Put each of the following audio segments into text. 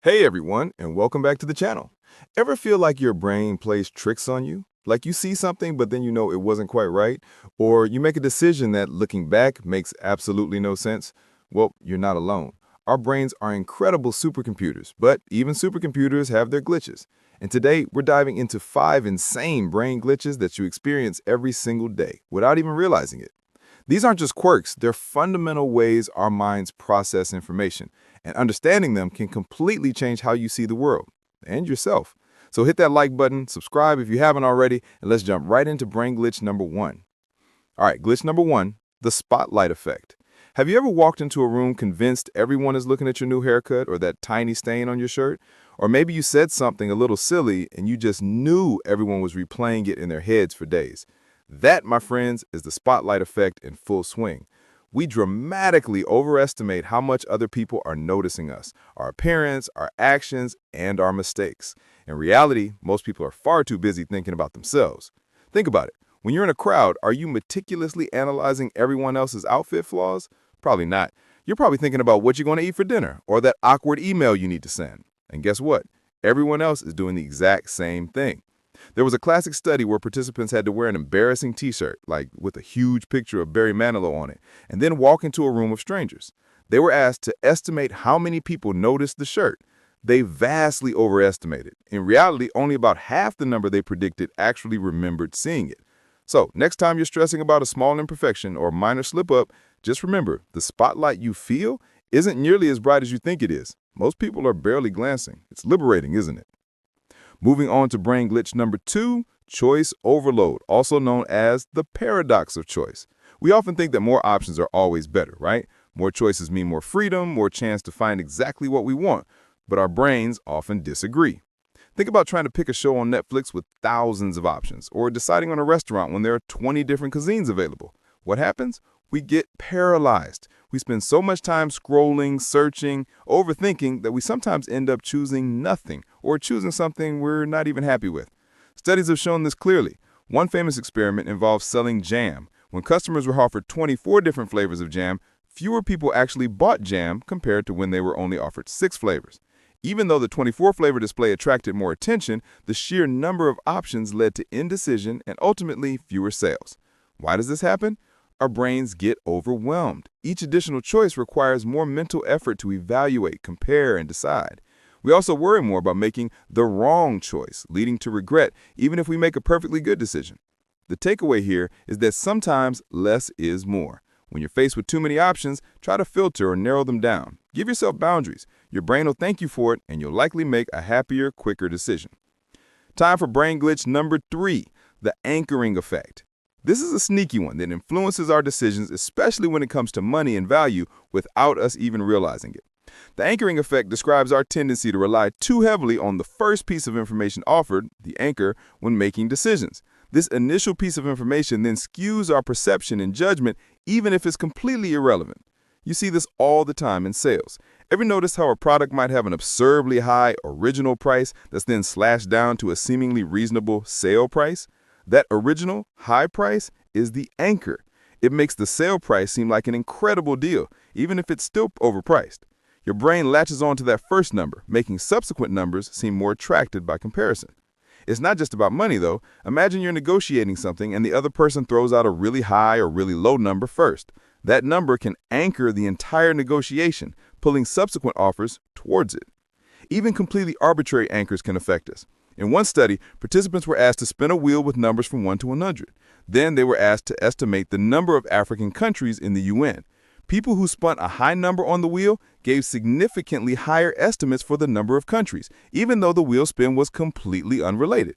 Hey everyone, and welcome back to the channel. Ever feel like your brain plays tricks on you? Like you see something, but then you know it wasn't quite right? Or you make a decision that looking back makes absolutely no sense? Well, you're not alone. Our brains are incredible supercomputers, but even supercomputers have their glitches. And today, we're diving into 5 insane brain glitches that you experience every single day without even realizing it. These aren't just quirks, they're fundamental ways our minds process information, and understanding them can completely change how you see the world and yourself. So hit that like button, subscribe if you haven't already, and let's jump right into brain glitch number 1. All right, glitch number 1, the spotlight effect. Have you ever walked into a room convinced everyone is looking at your new haircut or that tiny stain on your shirt? Or maybe you said something a little silly and you just knew everyone was replaying it in their heads for days. That, my friends, is the spotlight effect in full swing. We dramatically overestimate how much other people are noticing us, our appearance, our actions, and our mistakes. In reality, most people are far too busy thinking about themselves. Think about it. When you're in a crowd, are you meticulously analyzing everyone else's outfit flaws? Probably not. You're probably thinking about what you're going to eat for dinner or that awkward email you need to send. And guess what? Everyone else is doing the exact same thing. There was a classic study where participants had to wear an embarrassing t-shirt, like with a huge picture of Barry Manilow on it, and then walk into a room of strangers. They were asked to estimate how many people noticed the shirt. They vastly overestimated. In reality, only about half the number they predicted actually remembered seeing it. So, next time you're stressing about a small imperfection or minor slip-up, just remember, the spotlight you feel isn't nearly as bright as you think it is. Most people are barely glancing. It's liberating, isn't it? Moving on to brain glitch number 2, choice overload, also known as the paradox of choice. We often think that more options are always better, right? More choices mean more freedom, more chance to find exactly what we want, but our brains often disagree. Think about trying to pick a show on Netflix with thousands of options, or deciding on a restaurant when there are 20 different cuisines available. What happens? We get paralyzed. We spend so much time scrolling, searching, overthinking that we sometimes end up choosing nothing or choosing something we're not even happy with. Studies have shown this clearly. One famous experiment involved selling jam. When customers were offered 24 different flavors of jam, fewer people actually bought jam compared to when they were only offered 6 flavors. Even though the 24-flavor display attracted more attention, the sheer number of options led to indecision and ultimately fewer sales. Why does this happen? Our brains get overwhelmed. Each additional choice requires more mental effort to evaluate, compare, and decide. We also worry more about making the wrong choice, leading to regret, even if we make a perfectly good decision. The takeaway here is that sometimes less is more. When you're faced with too many options, try to filter or narrow them down. Give yourself boundaries. Your brain will thank you for it, and you'll likely make a happier, quicker decision. Time for brain glitch number 3, the anchoring effect. This is a sneaky one that influences our decisions, especially when it comes to money and value, without us even realizing it. The anchoring effect describes our tendency to rely too heavily on the first piece of information offered, the anchor, when making decisions. This initial piece of information then skews our perception and judgment, even if it's completely irrelevant. You see this all the time in sales. Ever notice how a product might have an absurdly high original price that's then slashed down to a seemingly reasonable sale price? That original high price is the anchor. It makes the sale price seem like an incredible deal, even if it's still overpriced. Your brain latches on to that first number, making subsequent numbers seem more attractive by comparison. It's not just about money, though. Imagine you're negotiating something and the other person throws out a really high or really low number first. That number can anchor the entire negotiation, pulling subsequent offers towards it. Even completely arbitrary anchors can affect us. In one study, participants were asked to spin a wheel with numbers from 1 to 100. Then they were asked to estimate the number of African countries in the UN. People who spun a high number on the wheel gave significantly higher estimates for the number of countries, even though the wheel spin was completely unrelated.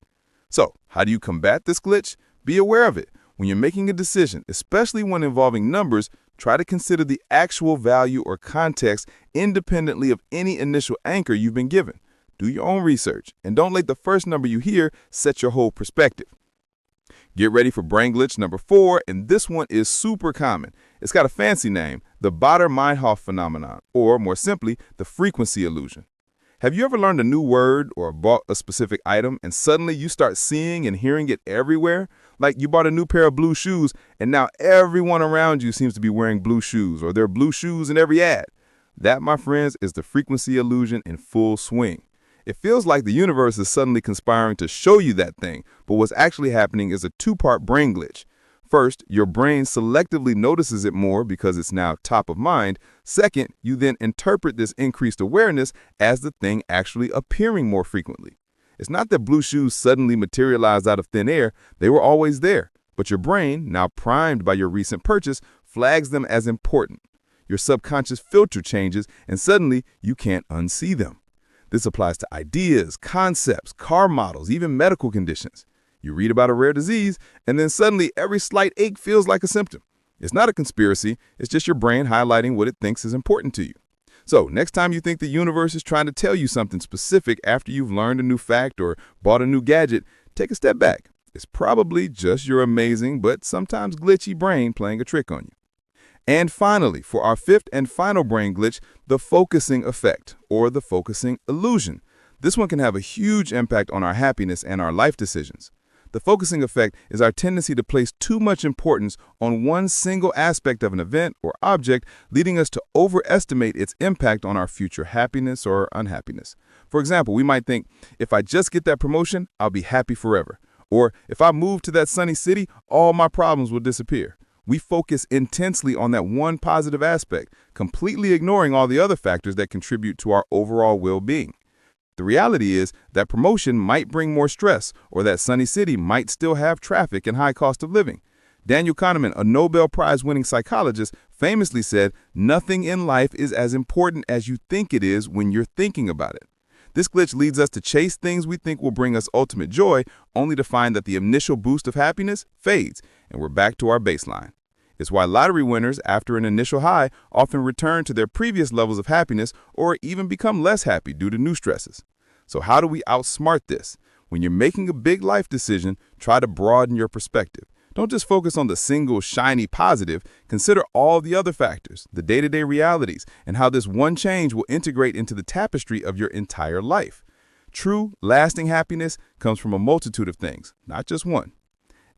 So, how do you combat this glitch? Be aware of it. When you're making a decision, especially when involving numbers, try to consider the actual value or context independently of any initial anchor you've been given. Do your own research, and don't let the first number you hear set your whole perspective. Get ready for brain glitch number 4, and this one is super common. It's got a fancy name, the Baader-Meinhof Phenomenon, or more simply, the frequency illusion. Have you ever learned a new word or bought a specific item and suddenly you start seeing and hearing it everywhere? Like you bought a new pair of blue shoes and now everyone around you seems to be wearing blue shoes, or there are blue shoes in every ad. That, my friends, is the frequency illusion in full swing. It feels like the universe is suddenly conspiring to show you that thing, but what's actually happening is a two-part brain glitch. First, your brain selectively notices it more because it's now top of mind. Second, you then interpret this increased awareness as the thing actually appearing more frequently. It's not that blue shoes suddenly materialized out of thin air. They were always there. But your brain, now primed by your recent purchase, flags them as important. Your subconscious filter changes, and suddenly you can't unsee them. This applies to ideas, concepts, car models, even medical conditions. You read about a rare disease, and then suddenly every slight ache feels like a symptom. It's not a conspiracy, it's just your brain highlighting what it thinks is important to you. So, next time you think the universe is trying to tell you something specific after you've learned a new fact or bought a new gadget, take a step back. It's probably just your amazing but sometimes glitchy brain playing a trick on you. And finally, for our fifth and final brain glitch, the focusing effect, or the focusing illusion. This one can have a huge impact on our happiness and our life decisions. The focusing effect is our tendency to place too much importance on one single aspect of an event or object, leading us to overestimate its impact on our future happiness or unhappiness. For example, we might think, if I just get that promotion, I'll be happy forever. Or if I move to that sunny city, all my problems will disappear. We focus intensely on that one positive aspect, completely ignoring all the other factors that contribute to our overall well-being. The reality is that promotion might bring more stress, or that sunny city might still have traffic and high cost of living. Daniel Kahneman, a Nobel Prize-winning psychologist, famously said, "Nothing in life is as important as you think it is when you're thinking about it." This glitch leads us to chase things we think will bring us ultimate joy, only to find that the initial boost of happiness fades, and we're back to our baseline. It's why lottery winners, after an initial high, often return to their previous levels of happiness or even become less happy due to new stresses. So how do we outsmart this? When you're making a big life decision, try to broaden your perspective. Don't just focus on the single shiny positive. Consider all the other factors, the day-to-day realities, and how this one change will integrate into the tapestry of your entire life. True, lasting happiness comes from a multitude of things, not just one.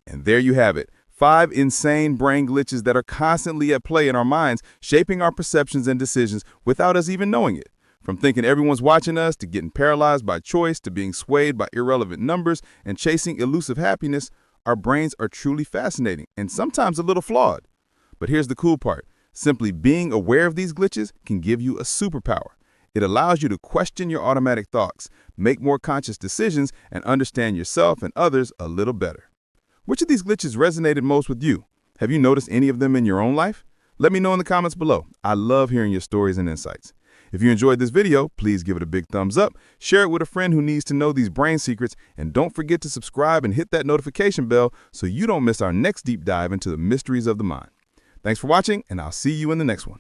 And there you have it. 5 insane brain glitches that are constantly at play in our minds, shaping our perceptions and decisions without us even knowing it. From thinking everyone's watching us, to getting paralyzed by choice, to being swayed by irrelevant numbers and chasing elusive happiness, our brains are truly fascinating and sometimes a little flawed. But here's the cool part. Simply being aware of these glitches can give you a superpower. It allows you to question your automatic thoughts, make more conscious decisions, and understand yourself and others a little better. Which of these glitches resonated most with you? Have you noticed any of them in your own life? Let me know in the comments below. I love hearing your stories and insights. If you enjoyed this video, please give it a big thumbs up, share it with a friend who needs to know these brain secrets, and don't forget to subscribe and hit that notification bell so you don't miss our next deep dive into the mysteries of the mind. Thanks for watching, and I'll see you in the next one.